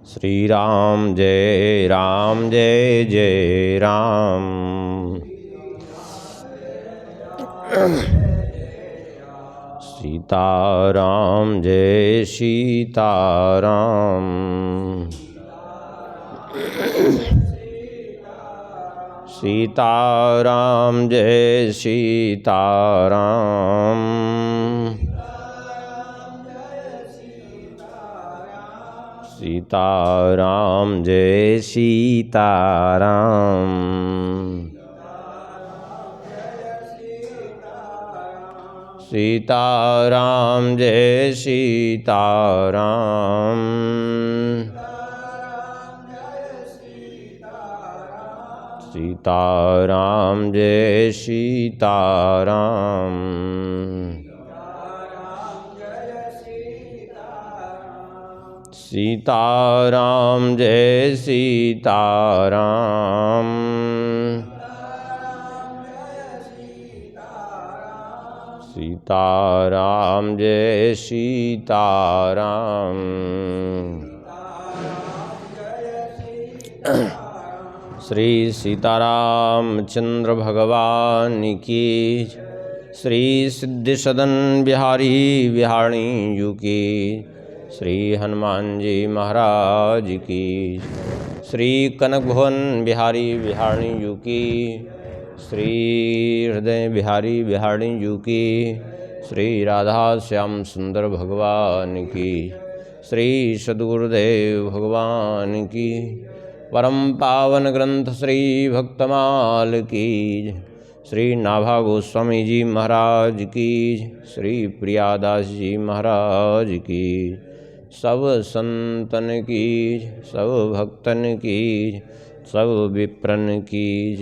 श्री राम जय जय राम। सीताराम जय सीताराम। सीताराम जय सीताराम। सीताराम जय सीताराम। सीताराम जय सीताराम। सीताराम जय सीताराम। सीताराम जय सीताराम। सीताराम जय सीताराम। श्री सीतारामचंद्र भगवान की, श्री सिद्धिसदन बिहारी बिहारी जी की, श्री हनुमान जी महाराज की, श्री कनक भुवन बिहारी बिहारी जी की, श्री हृदय बिहारी बिहारी जी की, श्री राधा श्याम सुंदर भगवान की, श्री सद्गुरुदेव भगवान की, परम पावन ग्रंथ श्री भक्तमाल की, श्री नाभा गोस्वामी जी महाराज की, श्री प्रियादास जी महाराज की, सब संतन की, सब भक्तन की, सब विप्रन की।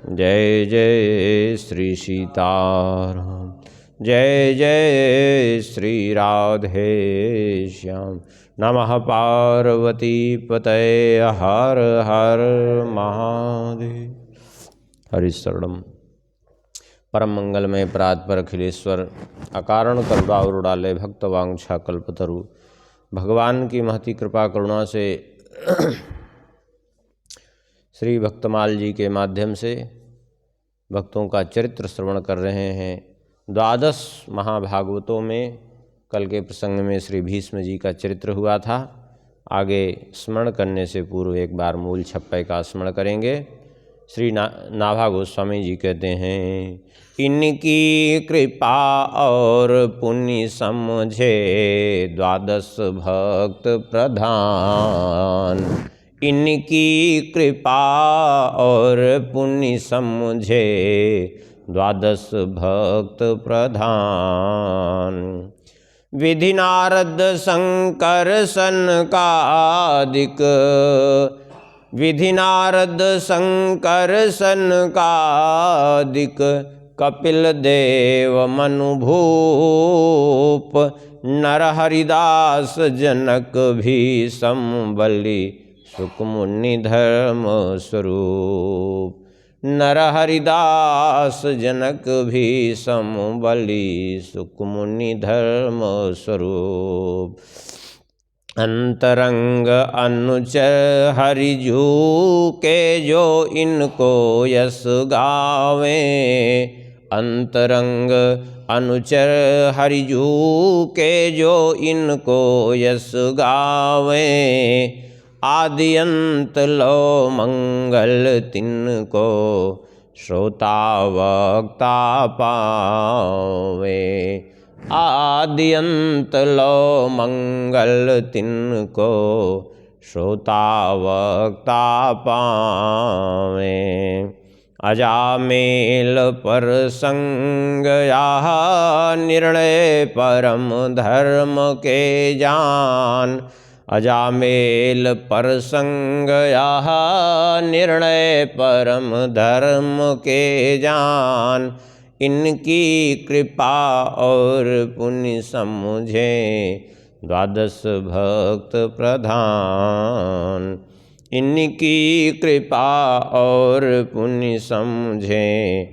जय जय श्री सीताराम। जय जय श्री राधे श्याम। नमः पार्वती पतये हर हर महादेव। हरिशरणम। परम मंगलमय परात्पर अखिलेश्वर अकारण करुणावरुण डाले भक्त वांछा कल्पतरु। भगवान की महती कृपा करुणा से श्री भक्तमाल जी के माध्यम से भक्तों का चरित्र श्रवण कर रहे हैं। द्वादश महाभागवतों में कल के प्रसंग में श्री भीष्म जी का चरित्र हुआ था। आगे स्मरण करने से पूर्व एक बार मूल छप्पय का स्मरण करेंगे। श्री नाभा गोस्वामी जी कहते हैं, इनकी कृपा और पुण्य समझे द्वादश भक्त प्रधान। इनकी कृपा और पुण्य समझे द्वादश भक्त प्रधान। विधि नारद शंकर सनकादिक, विधि नारद शंकर सनकादिक, कपिल देव मनु भूप, नर हरिदास जनक भीष्म बलि सुकमुनि धर्म स्वरूप। नर हरिदास जनक भीष्म बलि सुकमुनि धर्म स्वरूप। अंतरंग अनुचर हरिजू के जो इनको यश गावे। अंतरंग अनुचर हरिजू के जो इनको यश गावे। आदि अंत लो मंगल तिनको, श्रोता वक्ता पावे। आदि अंत लो मंगल तिनको, श्रोता वक्ता पावे। अजामेल पर संग यह निर्णय परम धर्म के जान। अजामेल पर संग यह निर्णय परम धर्म के जान। इनकी कृपा और पुण्य समझे द्वादश भक्त प्रधान। इनकी कृपा और पुण्य समझे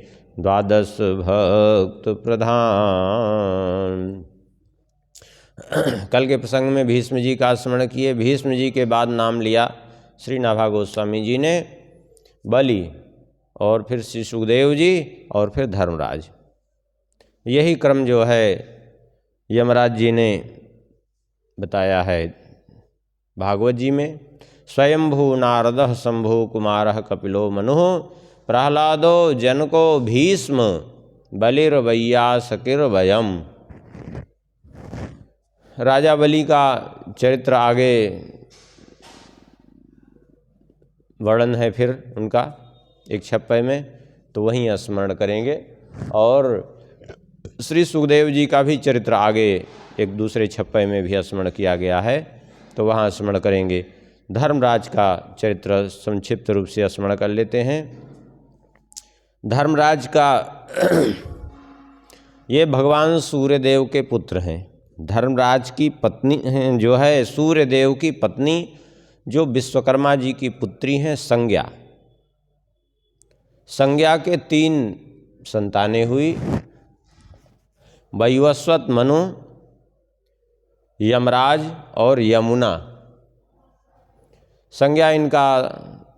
द्वादश भक्त प्रधान। कल के प्रसंग में भीष्म जी का स्मरण किए। भीष्म जी के बाद नाम लिया श्री नाभा गोस्वामी जी ने बलि, और फिर श्री सुखदेव जी, और फिर धर्मराज। यही क्रम जो है यमराज जी ने बताया है भागवत जी में। स्वयंभू नारदः शंभु कुमारः कपिलो मनुः प्रहलादो जनको भीष्म बलिर्वैयासकिर्वयम्। राजा बलि का चरित्र आगे वर्णन है फिर उनका एक छप्पे में, तो वहीं स्मरण करेंगे। और श्री सुखदेव जी का भी चरित्र आगे एक दूसरे छप्पे में भी स्मरण किया गया है, तो वहाँ स्मरण करेंगे। धर्मराज का चरित्र संक्षिप्त रूप से स्मरण कर लेते हैं। धर्मराज का ये भगवान सूर्यदेव के पुत्र हैं। धर्मराज की पत्नी हैं जो है सूर्यदेव की पत्नी, जो विश्वकर्मा जी की पुत्री हैं संज्ञा। संज्ञा के 3 संतानें हुई, वैवस्वत, मनु, यमराज और यमुना। संज्ञा इनका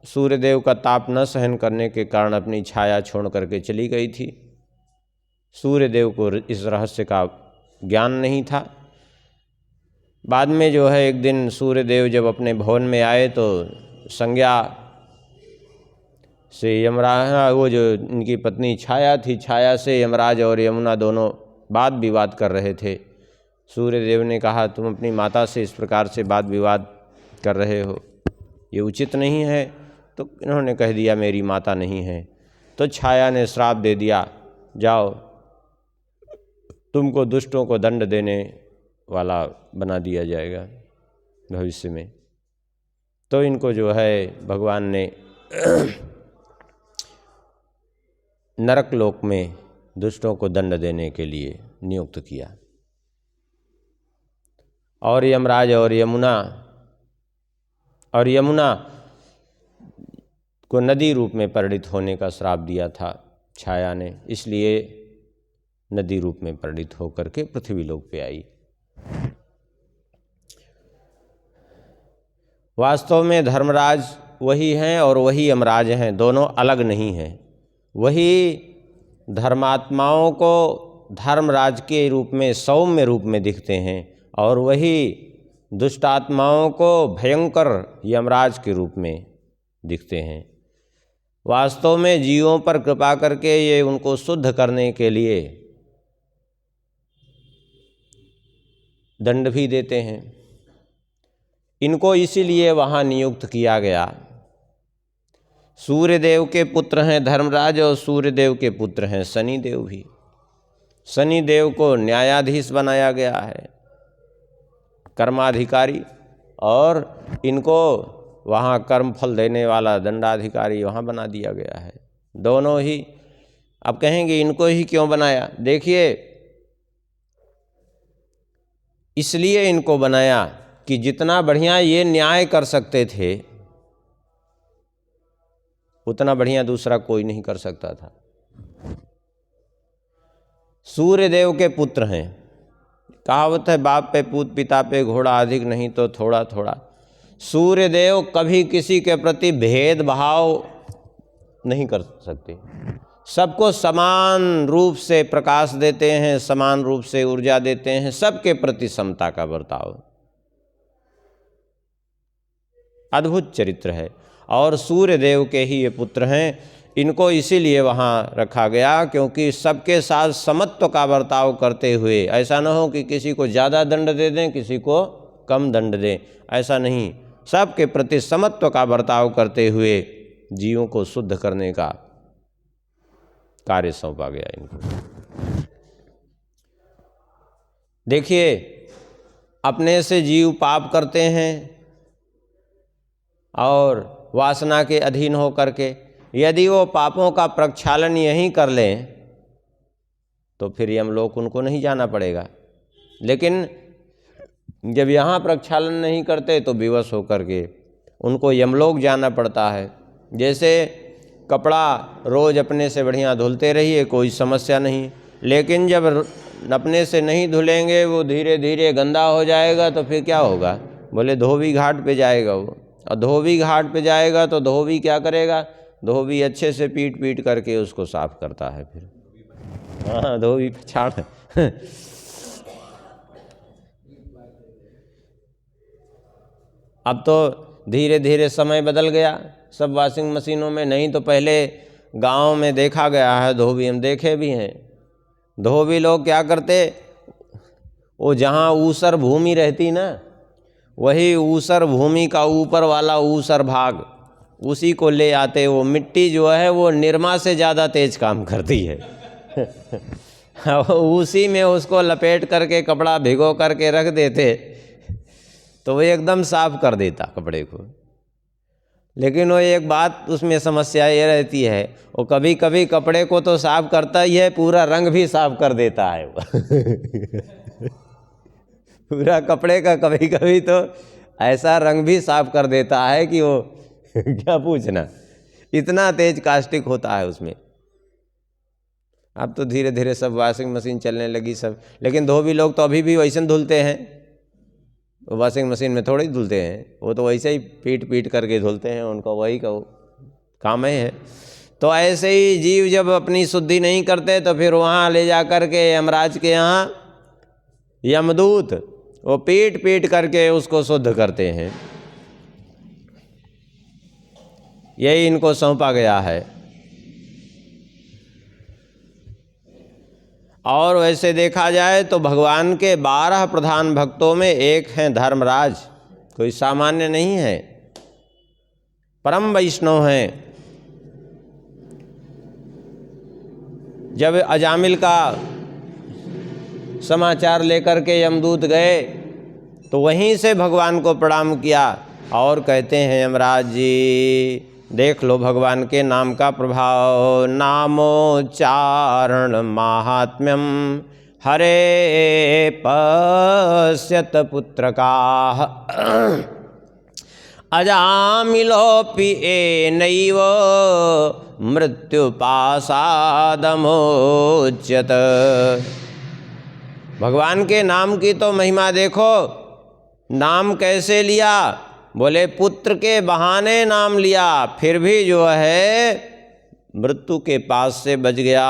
सूर्यदेव का ताप न सहन करने के कारण अपनी छाया छोड़ करके चली गई थी। सूर्यदेव को इस रहस्य का ज्ञान नहीं था। बाद में जो है एक दिन सूर्यदेव जब अपने भवन में आए तो संज्ञा से यमराज, वो जो इनकी पत्नी छाया थी, छाया से यमराज और यमुना दोनों वाद विवाद कर रहे थे। सूर्यदेव ने कहा तुम अपनी माता से इस प्रकार से वाद विवाद कर रहे हो, ये उचित नहीं है। तो इन्होंने कह दिया मेरी माता नहीं है। तो छाया ने श्राप दे दिया, जाओ तुमको दुष्टों को दंड देने वाला बना दिया जाएगा भविष्य में। तो इनको जो है भगवान ने नरक लोक में दुष्टों को दंड देने के लिए नियुक्त किया। और यमराज और यमुना को नदी रूप में परिणित होने का श्राप दिया था छाया ने, इसलिए नदी रूप में परिणित होकर के पृथ्वी लोक पे आई। वास्तव में धर्मराज वही हैं और वही यमराज हैं, दोनों अलग नहीं हैं। वही धर्मात्माओं को धर्मराज के रूप में सौम्य रूप में दिखते हैं, और वही दुष्टात्माओं को भयंकर यमराज के रूप में दिखते हैं। वास्तव में जीवों पर कृपा करके ये उनको शुद्ध करने के लिए दंड भी देते हैं। इनको इसीलिए वहाँ नियुक्त किया गया। सूर्यदेव के पुत्र हैं धर्मराज, और सूर्यदेव के पुत्र हैं शनिदेव भी। शनिदेव को न्यायाधीश बनाया गया है, कर्माधिकारी, और इनको वहाँ कर्म फल देने वाला दंडाधिकारी वहाँ बना दिया गया है। दोनों ही। अब कहेंगे इनको ही क्यों बनाया? देखिए, इसलिए इनको बनाया कि जितना बढ़िया ये न्याय कर सकते थे उतना बढ़िया दूसरा कोई नहीं कर सकता था। सूर्यदेव के पुत्र हैं। कहावत है बाप पे पूत पिता पे घोड़ा, अधिक नहीं तो थोड़ा थोड़ा। सूर्यदेव कभी किसी के प्रति भेदभाव नहीं कर सकते, सबको समान रूप से प्रकाश देते हैं, समान रूप से ऊर्जा देते हैं, सबके प्रति समता का बर्ताव। अद्भुत चरित्र है। और सूर्यदेव के ही ये पुत्र हैं। इनको इसीलिए वहाँ रखा गया क्योंकि सबके साथ समत्व का बर्ताव करते हुए, ऐसा न हो कि किसी को ज़्यादा दंड दे दें, किसी को कम दंड दें, ऐसा नहीं, सबके प्रति समत्व का बर्ताव करते हुए जीवों को शुद्ध करने का कार्य सौंपा गया इनको। देखिए, अपने से जीव पाप करते हैं और वासना के अधीन हो करके, यदि वो पापों का प्रक्षालन यहीं कर लें तो फिर यमलोक उनको नहीं जाना पड़ेगा। लेकिन जब यहाँ प्रक्षालन नहीं करते तो विवश होकर के उनको यमलोक जाना पड़ता है। जैसे कपड़ा रोज़ अपने से बढ़िया धुलते रहिए, कोई समस्या नहीं, लेकिन जब अपने से नहीं धुलेंगे, वो धीरे धीरे गंदा हो जाएगा, तो फिर क्या होगा? बोले धोबी घाट पे जाएगा वो, और धोबी घाट पे जाएगा तो धोबी क्या करेगा? धोबी अच्छे से पीट पीट करके उसको साफ करता है फिर। हाँ, धोबी पछाड़। अब तो धीरे धीरे समय बदल गया, सब वॉशिंग मशीनों में। नहीं तो पहले गांव में देखा गया है, धोबी हम देखे भी हैं। धोबी लोग क्या करते, वो जहाँ ऊसर भूमि रहती ना, वही ऊसर भूमि का ऊपर वाला ऊसर भाग, उसी को ले आते। वो मिट्टी जो है वो निरमा से ज़्यादा तेज काम करती है। उसी में उसको लपेट करके कपड़ा भिगो करके रख देते, तो वो एकदम साफ कर देता कपड़े को। लेकिन वो एक बात उसमें समस्या ये रहती है, वो कभी कभी कपड़े को तो साफ करता ही है, पूरा रंग भी साफ कर देता है वो। पूरा कपड़े का कभी कभी तो ऐसा रंग भी साफ कर देता है कि वो क्या पूछना, इतना तेज कास्टिक होता है उसमें। अब तो धीरे धीरे सब वॉशिंग मशीन चलने लगी सब, लेकिन धोबी लोग तो अभी भी वैसे धुलते हैं। वॉशिंग मशीन में थोड़ी धुलते हैं, वो तो वैसे ही पीट पीट करके धुलते हैं, उनका वही का काम है। तो ऐसे ही जीव जब अपनी शुद्धि नहीं करते तो फिर वहाँ ले जा कर के यमराज के यहाँ यमदूत वो पीट पीट करके उसको शुद्ध करते हैं। यही इनको सौंपा गया है। और वैसे देखा जाए तो भगवान के 12 प्रधान भक्तों में एक हैं धर्मराज, कोई सामान्य नहीं है, परम वैष्णव हैं। जब अजामिल का समाचार लेकर के यमदूत गए तो वहीं से भगवान को प्रणाम किया और कहते हैं, यमराज जी देख लो भगवान के नाम का प्रभाव। नामोच्चारण माहात्म्यम हरे पश्यत पुत्रकाः अजामिलोऽपि एनैव मृत्युपाशादमोच्यत। भगवान के नाम की तो महिमा देखो। नाम कैसे लिया? बोले पुत्र के बहाने नाम लिया, फिर भी जो है मृत्यु के पास से बच गया।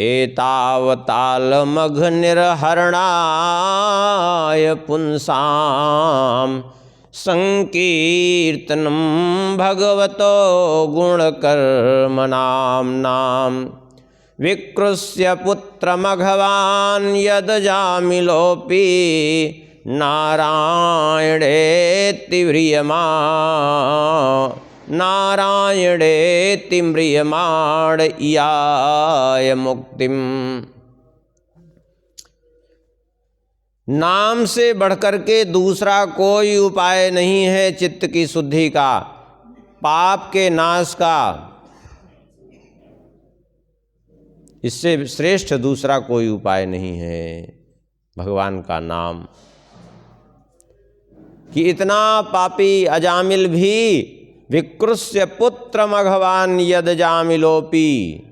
एतावतालमघ निर्हरणाय पुंसाम संकीर्तनम भगवतो गुणकर्मणाम नाम। विकृष्य पुत्रमघवान् यदजामिलोऽपि नारायणेति म्रियमाण इयाय मुक्तिम। नाम से बढ़कर के दूसरा कोई उपाय नहीं है चित्त की शुद्धि का, पाप के नाश का। इससे श्रेष्ठ दूसरा कोई उपाय नहीं है भगवान का नाम। कि इतना पापी अजामिल भी विकृष्य पुत्र मघवान यदजामिलोपि,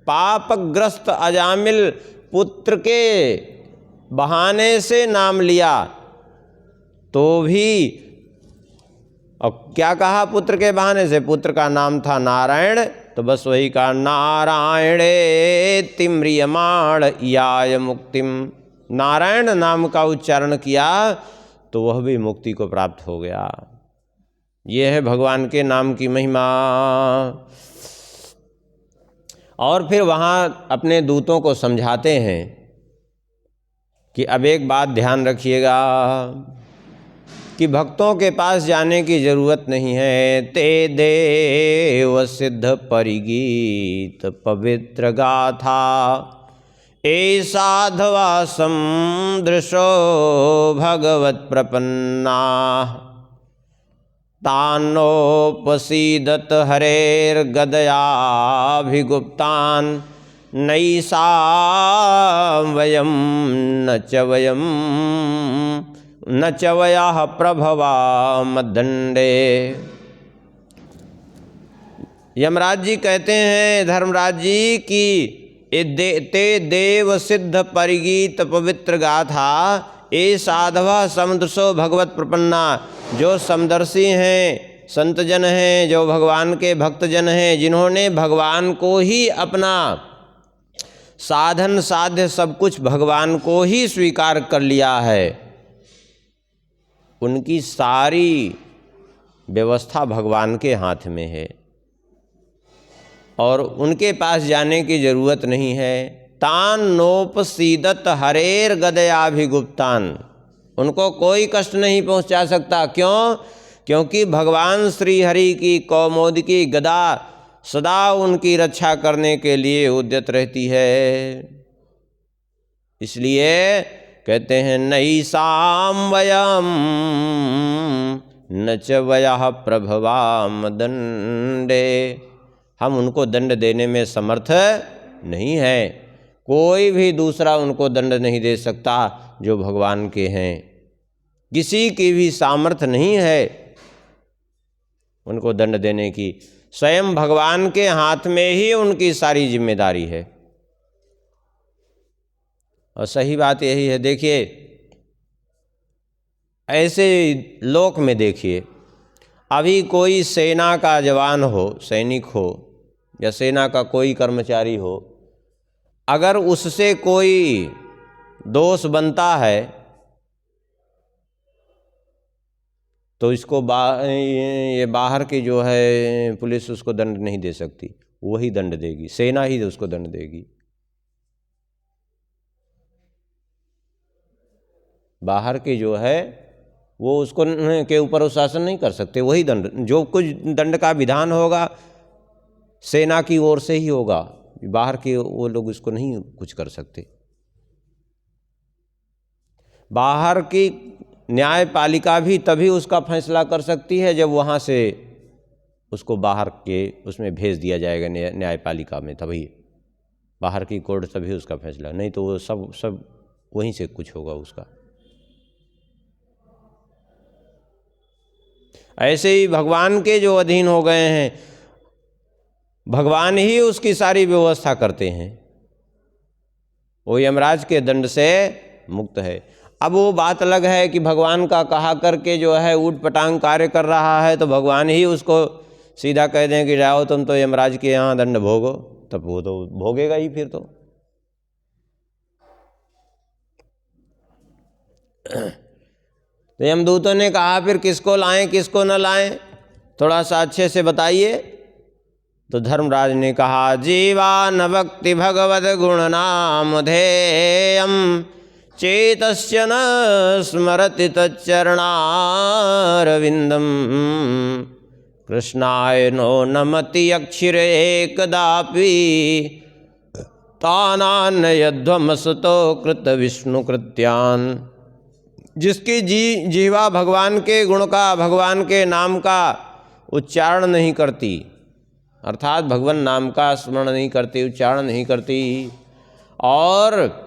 पापग्रस्त अजामिल पुत्र के बहाने से नाम लिया तो भी, और क्या कहा पुत्र के बहाने से? पुत्र का नाम था नारायण, तो बस वही कहा नारायणेति म्रियमाण इयाय मुक्तिम। नारायण नाम का उच्चारण किया तो वह भी मुक्ति को प्राप्त हो गया। यह है भगवान के नाम की महिमा। और फिर वहाँ अपने दूतों को समझाते हैं कि अब एक बात ध्यान रखिएगा कि भक्तों के पास जाने की जरूरत नहीं है। ते देव सिद्ध परिगीत पवित्र गाथा साधवा समदृशो भगवत प्रपन्ना। तानोपसीदत हरेर्गदयाभिगुप्तान् नैषा वयं न च वयः प्रभवामदण्डे। यमराज जी कहते हैं धर्मराज जी की ते देव सिद्ध परिगीत पवित्र गाथा ए साधवा समदृशो भगवत प्रपन्ना। जो समदर्शी हैं, संतजन हैं, जो भगवान के भक्तजन हैं, जिन्होंने भगवान को ही अपना साधन साध्य सब कुछ भगवान को ही स्वीकार कर लिया है, उनकी सारी व्यवस्था भगवान के हाथ में है और उनके पास जाने की जरूरत नहीं है। तान नोपसीदत हरेर गदयाभिगुप्तान, उनको कोई कष्ट नहीं पहुंचा सकता। क्यों? क्योंकि भगवान श्री हरि की कौमोद की गदा सदा उनकी रक्षा करने के लिए उद्यत रहती है। इसलिए कहते हैं नैषां वयम् न च वयः प्रभवाम दंडे, हम उनको दंड देने में समर्थ नहीं है। कोई भी दूसरा उनको दंड नहीं दे सकता जो भगवान के हैं। किसी की भी सामर्थ्य नहीं है उनको दंड देने की। स्वयं भगवान के हाथ में ही उनकी सारी जिम्मेदारी है। और सही बात यही है। देखिए, ऐसे लोक में देखिए, अभी कोई सेना का जवान हो, सैनिक हो, या सेना का कोई कर्मचारी हो, अगर उससे कोई दोष बनता है तो इसको ये बाहर की जो है पुलिस उसको दंड नहीं दे सकती, वही दंड देगी, सेना ही उसको दंड देगी। बाहर की जो है वो उसको के ऊपर शासन नहीं कर सकते, वही दंड, जो कुछ दंड का विधान होगा सेना की ओर से ही होगा, बाहर के वो लोग इसको नहीं कुछ कर सकते। बाहर की न्यायपालिका भी तभी उसका फैसला कर सकती है जब वहाँ से उसको बाहर के उसमें भेज दिया जाएगा न्यायपालिका में, तभी बाहर की कोर्ट तभी उसका फैसला, नहीं तो वो सब वहीं से कुछ होगा उसका। ऐसे ही भगवान के जो अधीन हो गए हैं, भगवान ही उसकी सारी व्यवस्था करते हैं, वो यमराज के दंड से मुक्त है। अब वो बात अलग है कि भगवान का कहा करके जो है ऊट पटांग कार्य कर रहा है तो भगवान ही उसको सीधा कह दें कि जाओ तुम तो यमराज के यहाँ दंड भोगो, तब वो तो भोगेगा ही फिर तो। तो यमदूतों ने कहा फिर किसको लाएं किसको न लाएं, थोड़ा सा अच्छे से बताइए। तो धर्मराज ने कहा जीवा न भक्ति भगवद गुण नाम धेयम चेतस्य न स्मरति तच्चरणारविंदम कृष्णाय नो नमति अक्षिरे कदापि तानान्यध्वमसतो कृत विष्णु कृत्यान। जिसकी जीवा भगवान के गुण का, भगवान के नाम का उच्चारण नहीं करती, अर्थात भगवान नाम का स्मरण नहीं करती, उच्चारण नहीं करती, और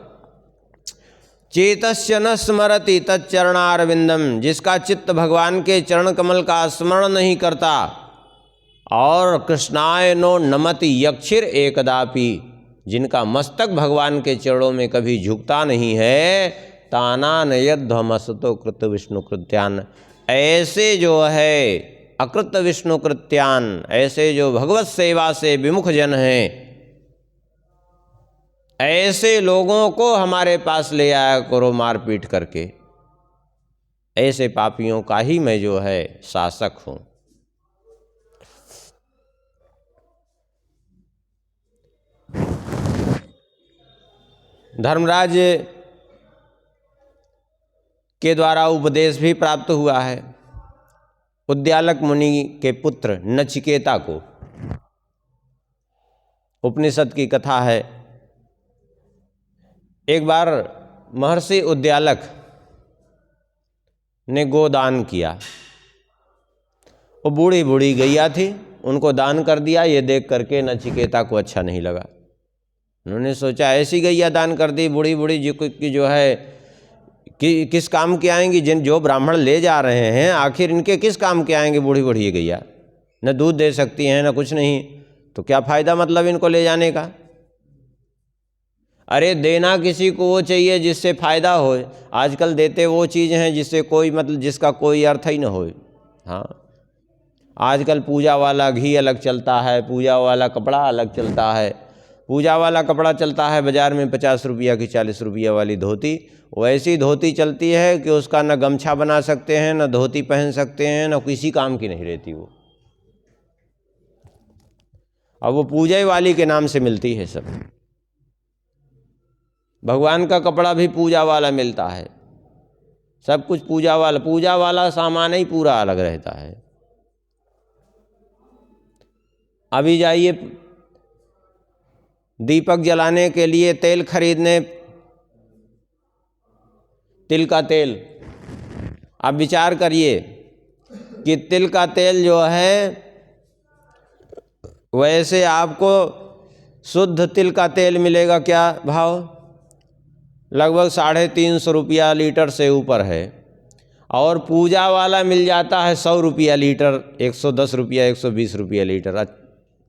चेतस्य न स्मरति तच्चरणारविंदम, जिसका चित्त भगवान के चरण कमल का स्मरण नहीं करता, और कृष्णाय नो नमति यक्षिर एकदापि, जिनका मस्तक भगवान के चरणों में कभी झुकता नहीं है, तानानयध्वमसतो कृत विष्णु कृत्यान, ऐसे जो है अकृत विष्णु कृत्यान, ऐसे जो भगवत सेवा से विमुख जन हैं, ऐसे लोगों को हमारे पास ले आया करो मार पीट करके। ऐसे पापियों का ही मैं जो है शासक हूं। धर्मराज के द्वारा उपदेश भी प्राप्त हुआ है। उद्यालक मुनि के पुत्र नचिकेता को, उपनिषद की कथा है, एक बार महर्षि उद्यालक ने गोदान किया। वो बूढ़ी बूढ़ी गैया थी, उनको दान कर दिया। ये देख करके नचिकेता को अच्छा नहीं लगा। उन्होंने सोचा ऐसी गैया दान कर दी बूढ़ी बूढ़ी जो है कि किस काम के आएंगी, जो ब्राह्मण ले जा रहे हैं आखिर इनके किस काम के आएंगे बूढ़ी बूढ़ी ये गैया, न दूध दे सकती हैं न कुछ नहीं, तो क्या फ़ायदा मतलब इनको ले जाने का। अरे देना किसी को वो चाहिए जिससे फ़ायदा हो। आजकल देते वो चीज़ हैं जिससे कोई मतलब जिसका कोई अर्थ ही न हो। हाँ, आजकल पूजा वाला घी अलग चलता है, पूजा वाला कपड़ा अलग चलता है। पूजा वाला कपड़ा चलता है बाज़ार में 50 रुपया की 40 रुपया वाली धोती, वैसी धोती चलती है कि उसका न गमछा बना सकते हैं, न धोती पहन सकते हैं, न किसी काम की नहीं रहती वो। अब वो पूजा वाली के नाम से मिलती है सब। भगवान का कपड़ा भी पूजा वाला मिलता है, सब कुछ पूजा वाला सामान ही पूरा अलग रहता है। अभी जाइए दीपक जलाने के लिए तेल खरीदने, तिल का तेल। अब विचार करिए कि तिल का तेल जो है, वैसे आपको शुद्ध तिल का तेल मिलेगा क्या भाव? लगभग 350 रुपया लीटर से ऊपर है। और पूजा वाला मिल जाता है 100 रुपया लीटर, 110 रुपया, 120 रुपया लीटर।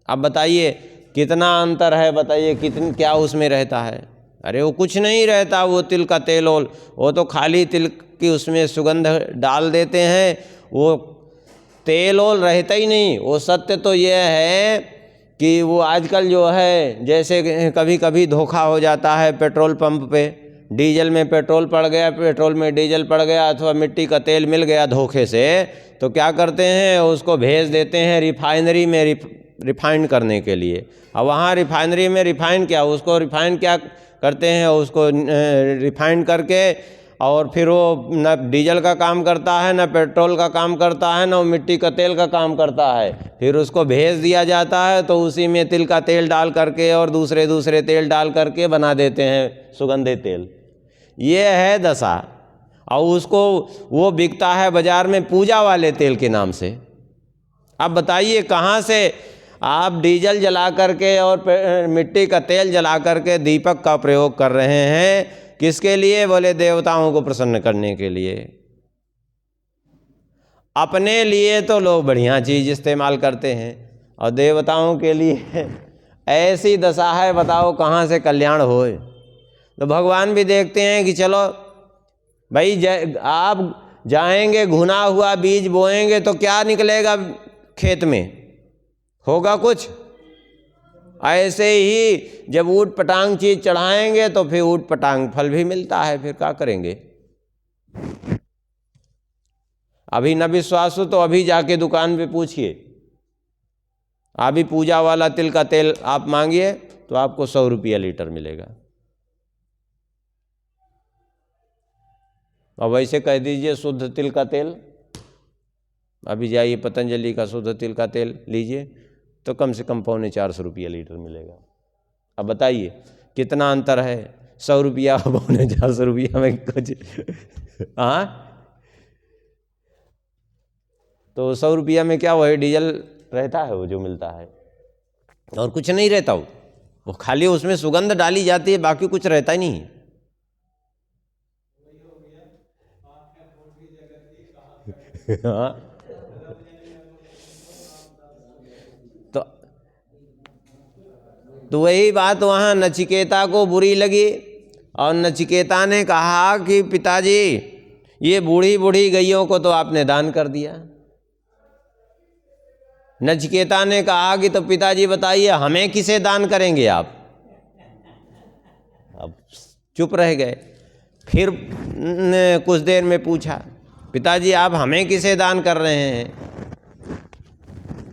अब बताइए कितना अंतर है, बताइए क्या उसमें रहता है? अरे वो कुछ नहीं रहता, वो तिल का तेल ओल, वो तो खाली तिल की उसमें सुगंध डाल देते हैं, वो तेल ओल रहता ही नहीं। वो सत्य तो ये है कि वो आजकल जो है, जैसे कभी कभी धोखा हो जाता है पेट्रोल पंप पे, डीजल में पेट्रोल पड़ गया, पेट्रोल में डीजल पड़ गया, अथवा मिट्टी का तेल मिल गया धोखे से, तो क्या करते हैं, उसको भेज देते हैं रिफाइनरी में रिफाइंड करने के लिए। अब वहाँ रिफाइनरी में रिफाइंड क्या, उसको रिफाइंड क्या करते हैं, उसको रिफाइंड करके और फिर वो न डीजल का काम करता है, न पेट्रोल का काम करता है, न वो मिट्टी का तेल का काम करता है। फिर उसको भेज दिया जाता है, तो उसी में तिल का तेल डाल करके और दूसरे तेल डाल करके बना देते हैं सुगंधित तेल। ये है दशा। और उसको वो बिकता है बाज़ार में पूजा वाले तेल के नाम से। अब बताइए कहाँ से आप डीजल जला करके और मिट्टी का तेल जला करके दीपक का प्रयोग कर रहे हैं, किसके लिए? बोले देवताओं को प्रसन्न करने के लिए। अपने लिए तो लोग बढ़िया चीज़ इस्तेमाल करते हैं, और देवताओं के लिए ऐसी दशा है, बताओ कहाँ से कल्याण होए। तो भगवान भी देखते हैं कि चलो भाई, आप जाएंगे घुना हुआ बीज बोएंगे तो क्या निकलेगा खेत में? होगा कुछ? ऐसे ही जब ऊट पटांग चीज चढ़ाएंगे तो फिर ऊट पटांग फल भी मिलता है, फिर क्या करेंगे? अभी न विश्वास हो तो अभी जाके दुकान पे पूछिए, अभी पूजा वाला तिल का तेल आप मांगिए तो आपको 100 रुपया लीटर मिलेगा। और वैसे कह दीजिए शुद्ध तिल का तेल, अभी जाइए पतंजलि का शुद्ध तिल का तेल लीजिए तो कम से कम 450 रुपया लीटर मिलेगा। अब बताइए कितना अंतर है, 100 रुपया 450 रुपया में कुछ हाँ, तो 100 रुपया में क्या वही डीजल रहता है वो जो मिलता है, और कुछ नहीं रहता। वो खाली उसमें सुगंध डाली जाती है, बाकी कुछ रहता ही नहीं। हाँ, तो वही बात वहाँ नचिकेता को बुरी लगी, और नचिकेता ने कहा कि पिताजी ये बूढ़ी बूढ़ी गैयों को तो आपने दान कर दिया। नचिकेता ने कहा कि तो पिताजी बताइए हमें किसे दान करेंगे आप? अब चुप रह गए। फिर कुछ देर में पूछा, पिताजी आप हमें किसे दान कर रहे हैं?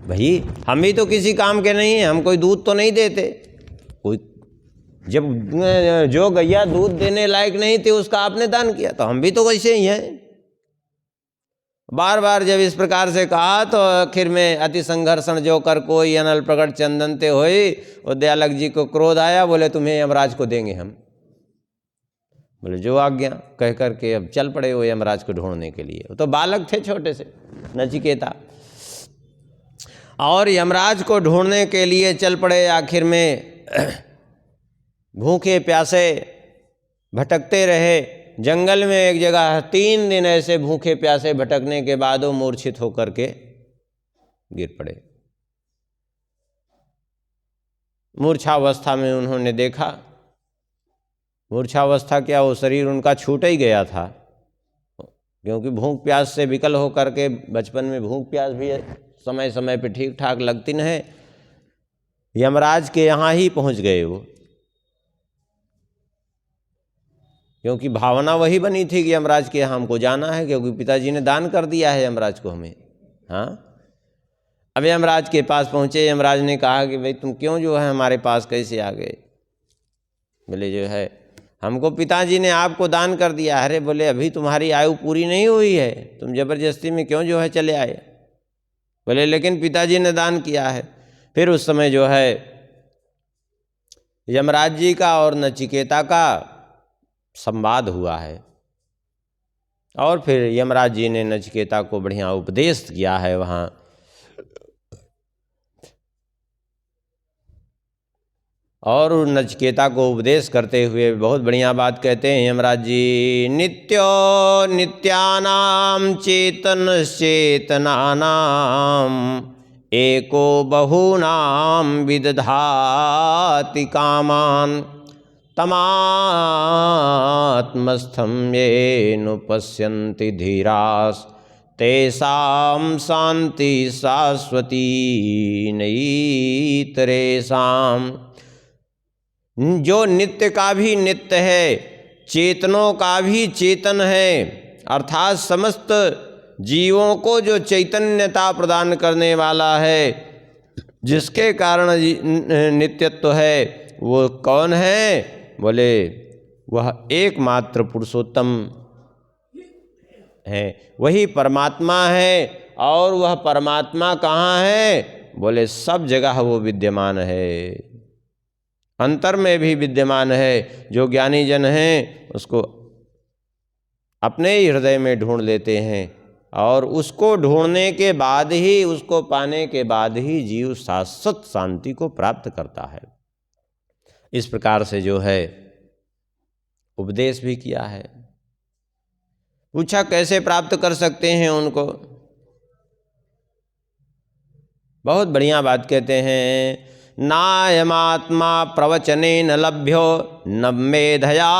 भाई हम भी तो किसी काम के नहीं हैं, हम कोई दूध तो नहीं देते। कोई जब जो गैया दूध देने लायक नहीं थी उसका आपने दान किया, तो हम भी तो वैसे ही हैं। बार बार जब इस प्रकार से कहा तो आखिर में अति संघर्षण जो कर कोई अनल प्रकट चंदनते होई, और दयालक जी को क्रोध आया, बोले तुम्हें यमराज को देंगे हम। बोले जो आज्ञा, कह करके अब चल पड़े वो यमराज को ढूंढने के लिए। तो बालक थे छोटे से नचिकेता, और यमराज को ढूंढने के लिए चल पड़े। आखिर में भूखे प्यासे भटकते रहे जंगल में। एक जगह 3 दिन ऐसे भूखे प्यासे भटकने के बाद वो मूर्छित होकर के गिर पड़े। मूर्छावस्था में उन्होंने देखा मूर्छावस्था क्या, वो शरीर उनका छूट ही गया था, क्योंकि भूख प्यास से विकल होकर के, बचपन में भूख प्यास भी समय समय पे ठीक ठाक लगती न है, यमराज के यहाँ ही पहुँच गए वो, क्योंकि भावना वही बनी थी कि यमराज के यहाँ हमको जाना है, क्योंकि पिताजी ने दान कर दिया है यमराज को हमें। हाँ, अब यमराज के पास पहुँचे, यमराज ने कहा कि भाई तुम क्यों जो है हमारे पास कैसे आ गए? बोले जो है हमको पिताजी ने आपको दान कर दिया। अरे बोले अभी तुम्हारी आयु पूरी नहीं हुई है, तुम जबरदस्ती में क्यों जो है चले आए? बोले लेकिन पिताजी ने दान किया है। फिर उस समय जो है यमराज जी का और नचिकेता का संवाद हुआ है, और फिर यमराज जी ने नचिकेता को बढ़िया उपदेश किया है वहाँ। और नचिकेता को उपदेश करते हुए बहुत बढ़िया बात कहते हैं यमराज जी, नित्यो नित्यानां चेतनश्चेतनानां एको बहूनां विदधाति कामान् तमात्मस्थं येनुपश्यन्ति धीरास् तेषां शान्ति शाश्वती नैतरेषां। जो नित्य का भी नित्य है, चेतनों का भी चेतन है, अर्थात समस्त जीवों को जो चैतन्यता प्रदान करने वाला है, जिसके कारण नित्यत्व है, वो कौन है? बोले वह एकमात्र पुरुषोत्तम है, वही परमात्मा है। और वह परमात्मा कहाँ है? बोले सब जगह वो विद्यमान है, अंतर में भी विद्यमान है। जो ज्ञानी जन हैं उसको अपने ही हृदय में ढूंढ लेते हैं, और उसको ढूंढने के बाद ही, उसको पाने के बाद ही जीव शाश्वत शांति को प्राप्त करता है। इस प्रकार से जो है उपदेश भी किया है। पूछा कैसे प्राप्त कर सकते हैं उनको? बहुत बढ़िया बात कहते हैं, नायमात्मा प्रवचनेन लभ्यो न मेधया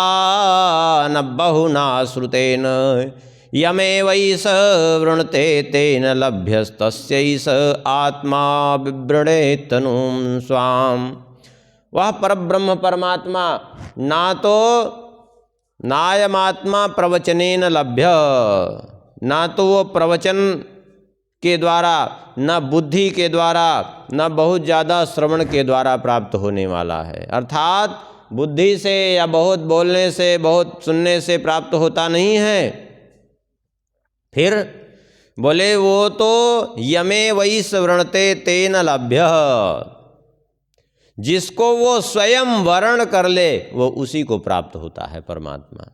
न बहुना श्रुतेन यमेवैष वृणते तेन लभ्यस्तस्यैष आत्मा विवृणे तनुं स्वाम। वह परब्रह्म परमात्मा ना तो नायमात्मा प्रवचनेन लभ्य, ना तो वो प्रवचन के द्वारा, न बुद्धि के द्वारा, न बहुत ज़्यादा श्रवण के द्वारा प्राप्त होने वाला है। अर्थात बुद्धि से या बहुत बोलने से, बहुत सुनने से प्राप्त होता नहीं है। फिर बोले वो तो यमे वैष वृणते तेन लभ्य, जिसको वो स्वयं वर्ण कर ले वो उसी को प्राप्त होता है परमात्मा।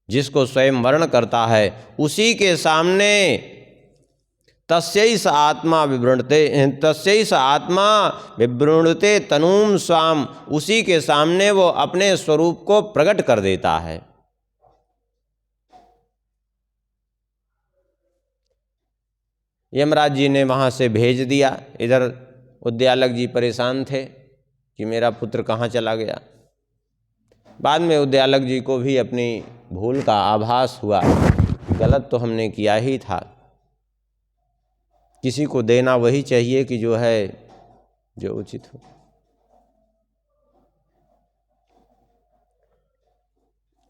जिसको स्वयं वर्ण करता है उसी के सामने तस्यैष आत्मा विवृणते, तस्यैष आत्मा विवृणते तनुं स्वाम, उसी के सामने वो अपने स्वरूप को प्रकट कर देता है। यमराज जी ने वहाँ से भेज दिया। इधर उद्यालक जी परेशान थे कि मेरा पुत्र कहाँ चला गया। बाद में उद्यालक जी को भी अपनी भूल का आभास हुआ, गलत तो हमने किया ही था। किसी को देना वही चाहिए कि जो है जो उचित हो।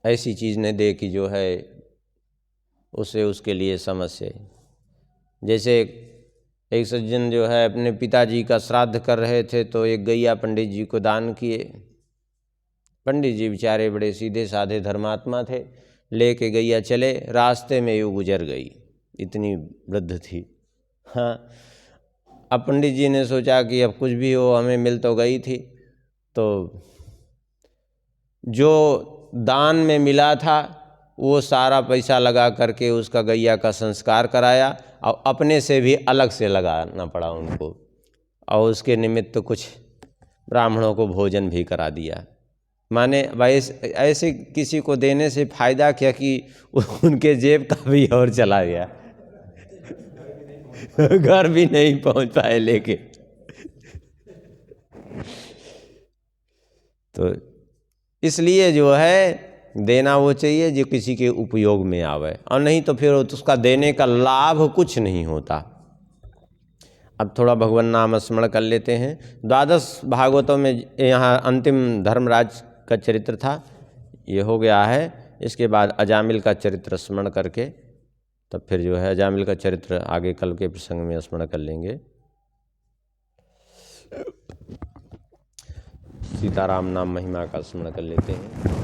ऐसी चीज़ ने दे कि जो है उसे उसके लिए समस्या। जैसे एक सज्जन जो है अपने पिताजी का श्राद्ध कर रहे थे तो एक गैया पंडित जी को दान किए। पंडित जी बेचारे बड़े सीधे साधे धर्मात्मा थे, लेके गैया चले, रास्ते में यूँ गुजर गई, इतनी वृद्ध थी। हाँ, अब पंडित जी ने सोचा कि अब कुछ भी हो हमें मिल तो गई थी, तो जो दान में मिला था वो सारा पैसा लगा करके उसका गैया का संस्कार कराया, और अपने से भी अलग से लगाना पड़ा उनको, और उसके निमित्त कुछ ब्राह्मणों को भोजन भी करा दिया। माने भाई ऐसे किसी को देने से फायदा क्या कि उनके जेब का भी और चला गया, घर भी नहीं पहुंच पाए लेके। तो इसलिए जो है देना वो चाहिए जो किसी के उपयोग में आवे, और नहीं तो फिर उसका देने का लाभ कुछ नहीं होता। अब थोड़ा भगवान नाम स्मरण कर लेते हैं। द्वादश भागवतों में यहाँ अंतिम धर्मराज का चरित्र था, ये हो गया है। इसके बाद अजामिल का चरित्र स्मरण करके तब फिर जो है अजामिल का चरित्र आगे कल के प्रसंग में स्मरण कर लेंगे। सीताराम नाम महिमा का स्मरण कर लेते हैं।